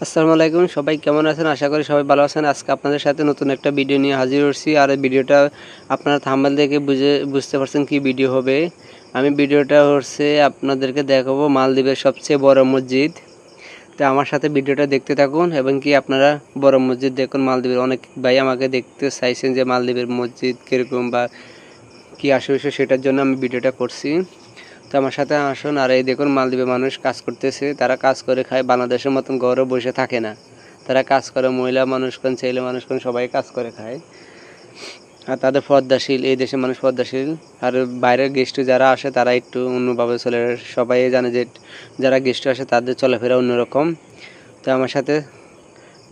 আসসালামু আলাইকুম, সবাই কেমন আছেন? আশা করি সবাই ভালো আছেন। আজকে আপনাদের সাথে নতুন একটা ভিডিও নিয়ে হাজির হচ্ছি। আর এই ভিডিওটা আপনারা থাম্বনেল দেখে বুঝতে পারছেন কি ভিডিও হবে। আমি ভিডিওটা হচ্ছে আপনাদেরকে দেখাবো মালদ্বীপের সবচেয়ে বড় মসজিদ। তো আমার সাথে ভিডিওটা দেখতে থাকুন এবং কি আপনারা বড় মসজিদ দেখুন। মালদ্বীপের অনেক ভাই আমাকে দেখতে চাইছেন যে মালদ্বীপের মসজিদ কীরকম বা কী আসে সেটার জন্য আমি ভিডিওটা করছি। তো আমার সাথে আসুন। আর এই দেখুন মালদ্বীপের মানুষ কাজ করতেছে, তারা কাজ করে খায়, বাংলাদেশের মতন ঘরে বসে থাকে না, তারা কাজ করে। মহিলা মানুষজন, ছেলে মানুষজন সবাই কাজ করে খায়। আর তাদের পর্দাশীল, এই দেশের মানুষ পর্দাশীল। আর বাইরের গেস্ট যারা আসে তারা একটু অন্যভাবে চলে। সবাই জানে যে যারা গেস্ট আসে তাদের চলাফেরা অন্যরকম। তো আমার সাথে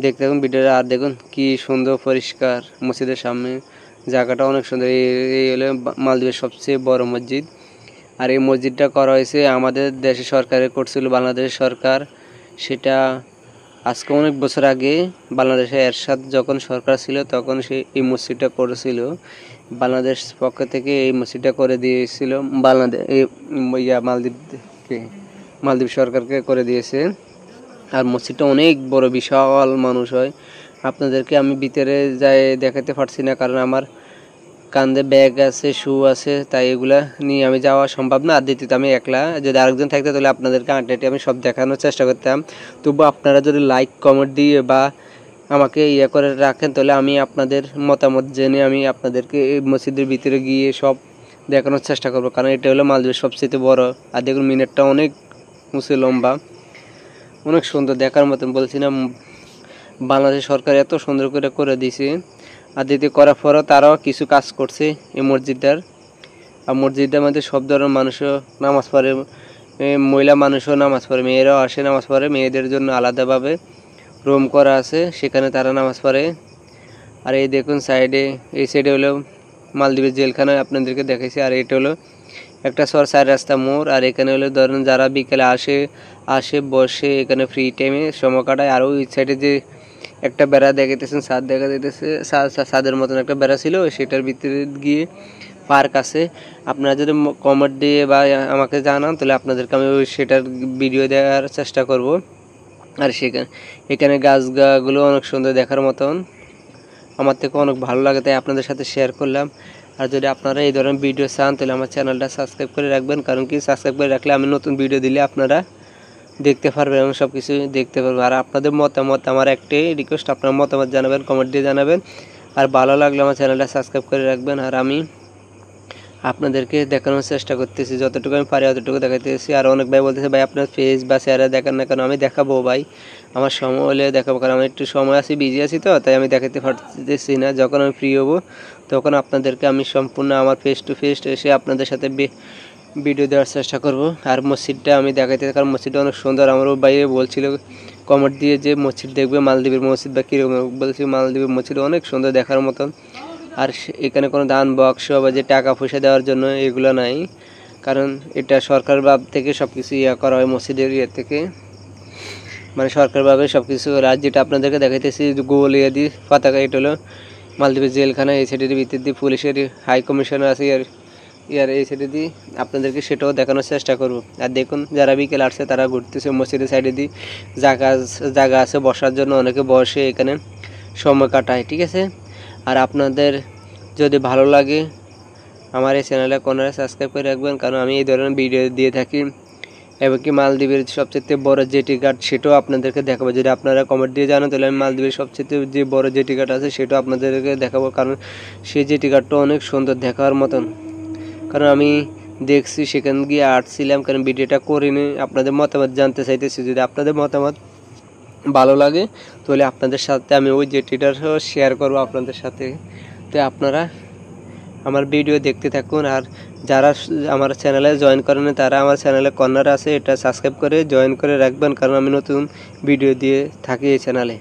দেখতে থাকুন ভিডিওটা। আর দেখুন কি সুন্দর পরিষ্কার মসজিদের সামনে, জায়গাটা অনেক সুন্দর। এই হলো মালদ্বীপের সবচেয়ে বড় মসজিদ। আর এই মসজিদটা করা হয়েছে আমাদের দেশের সরকারে করছিল, বাংলাদেশ সরকার। সেটা আজকে অনেক বছর আগে বাংলাদেশে এরশাদ যখন সরকার ছিল তখন সে এই মসজিদটা করেছিল। বাংলাদেশ পক্ষ থেকে এই মসজিদটা করে দিয়েছিল মালদ্বীপ সরকারকে করে দিয়েছে। আর মসজিদটা অনেক বড়, বিশাল মানুষ হয়। আপনাদেরকে আমি ভিতরে যাই দেখাতে পারছি না, কারণ আমার কান্দে ব্যাগ আছে, শু আছে, তাই এগুলা নিয়ে আমি যাওয়া সম্ভব না। আর দ্বিতীয়ত আমি একলা, যদি আরেকজন থাকতে তাহলে আপনাদেরকে আড্ডাটি আমি সব দেখানোর চেষ্টা করতাম। তবু আপনারা যদি লাইক কমেন্ট দিয়ে বা আমাকে করে রাখেন তাহলে আমি আপনাদের মতামত জেনে আমি আপনাদেরকে এই মসজিদের ভিতরে গিয়ে সব দেখানোর চেষ্টা করব, কারণ এটা হলো মালদ্বীপের সবচেয়ে বড়। আর দেখুন মিনারটা অনেক উঁচু, লম্বা, অনেক সুন্দর দেখার মতন। বলছি না, বাংলাদেশ সরকার এত সুন্দর করে দিয়েছে। আর দ্বিতীয় করার পরও তারাও কিছু কাজ করছে এই মসজিদটার। আর মসজিদটার মধ্যে সব ধরনের মানুষও নামাজ পড়ে, মহিলা মানুষও নামাজ পড়ে, মেয়েরাও আসে নামাজ পড়ে। মেয়েদের জন্য আলাদাভাবে রুম করা আছে, সেখানে তারা নামাজ পড়ে। আর এই দেখুন সাইডে, এই সাইডে হলো মালদ্বীপের জেলখানা আপনাদেরকে দেখাইছি। আর এটা হলো একটা চার রাস্তা মোড়। আর এখানে হলো ধরেন যারা বিকেলে আসে বসে এখানে ফ্রি টাইমে সময় কাটায়। আর ওই সাইডে যে একটা বেড়া দেখাইতেছেন, ছাদ দেখা যাইতেছে, ছাদের মতন একটা বেড়া ছিল, সেটার ভিতরে গিয়ে পার্ক আছে। আপনারা যদি কমেন্ট দিয়ে বা আমাকে জানান তাহলে আপনাদেরকে আমি সেটার ভিডিও দেওয়ার চেষ্টা করব। আর এখানে গাছগুলো অনেক সুন্দর দেখার মতন, আমার থেকে অনেক ভালো লাগে, তাই আপনাদের সাথে শেয়ার করলাম। আর যদি আপনারা এই ধরনের ভিডিও চান তাহলে আমার চ্যানেলটা সাবস্ক্রাইব করে রাখবেন, কারণ কি সাবস্ক্রাইব করে রাখলে আমি নতুন ভিডিও দিলে আপনারা দেখতে পারবেন এবং সব কিছু দেখতে পারবেন। আর আপনাদের মতামত, আমার একটাই রিকোয়েস্ট, আপনার মতামত জানাবেন, কমেন্ট দিয়ে জানাবেন। আর ভালো লাগলে আমার চ্যানেলটা সাবস্ক্রাইব করে রাখবেন। আর আমি আপনাদেরকে দেখানোর চেষ্টা করতেছি, যতটুকু আমি পারি অতটুকু দেখাইতেছি। আর অনেক ভাই বলতেছে ভাই আপনার ফেস বা চেহারা দেখান না কেন? আমি দেখাবো ভাই, আমার সময় হলে দেখাবো, কারণ আমি একটু সময় আছি, বিজি আছি, তো তাই আমি দেখাতে পারতেছি না। যখন আমি ফ্রি হবো তখন আপনাদেরকে আমি সম্পূর্ণ আমার ফেস টু ফেস এসে আপনাদের সাথে ভিডিও দেওয়ার চেষ্টা করব। আর মসজিদটা আমি দেখাইতে, কারণ মসজিদটা অনেক সুন্দর। আমারও ভাই বলছিল কমেন্ট দিয়ে যে মসজিদ দেখবে মালদ্বীপের মসজিদ বা কীরকম, বলছি মালদ্বীপের মসজিদ অনেক সুন্দর দেখার মতন। আর এখানে কোনো দান বাক্স বা যে টাকা পয়সা দেওয়ার জন্য এগুলো নাই, কারণ এটা সরকারভাবে থেকে সব কিছু করা হয় মসজিদের থেকে, মানে সরকারভাবে সব কিছু। আর যেটা আপনাদেরকে দেখাইতেছি গোল দিয়ে পতাকা, এটা হলো মালদ্বীপের জেলখানা। এই সাইডের ভিতর দিয়ে পুলিশের হাই কমিশনার আছে, এই সাইডে দিয়ে আপনাদেরকে সেটাও দেখানোর চেষ্টা করব। আর দেখুন যারা বিকেল আসছে তারা ঘুরতেছে মসজিদের সাইডে দিয়ে, জায়গা আছে বসার জন্য, অনেকে বসে এখানে সময় কাটায়, ঠিক আছে। আর আপনাদের যদি ভালো লাগে আমার এই চ্যানেলে কোনারে সাবস্ক্রাইব করে রাখবেন, কারণ আমি এই ধরনের ভিডিও দিয়ে থাকি। এবং কি মালদ্বীপের সবচেয়ে বড় জেটি ঘাট সেটাও আপনাদেরকে দেখাবো। যদি আপনারা কমেন্ট দিয়ে জানেন তাহলে আমি মালদ্বীপের সবচেয়ে যে বড় জেটি ঘাট আছে সেটাও আপনাদেরকে দেখাবো, কারণ সেই জেটি ঘাটটা অনেক সুন্দর দেখার মতন। কারণ আমি দেখছি, সেখানে গিয়ে আসছিলাম, কারণ ভিডিওটা করিনি। আপনাদের মতামত জানতে চাইতেছি, যদি আপনাদের মতামত ভালো লাগে তাহলে আপনাদের সাথে আমি ওই জেটিটার শেয়ার করবো আপনাদের সাথে। তো আপনারা আমার ভিডিও দেখতে থাকুন। আর যারা আমার চ্যানেলে জয়েন করেন তারা আমার চ্যানেলে কর্নার আছে, এটা সাবস্ক্রাইব করে জয়েন করে রাখবেন, কারণ আমি নতুন ভিডিও দিয়ে থাকি এই চ্যানেলে।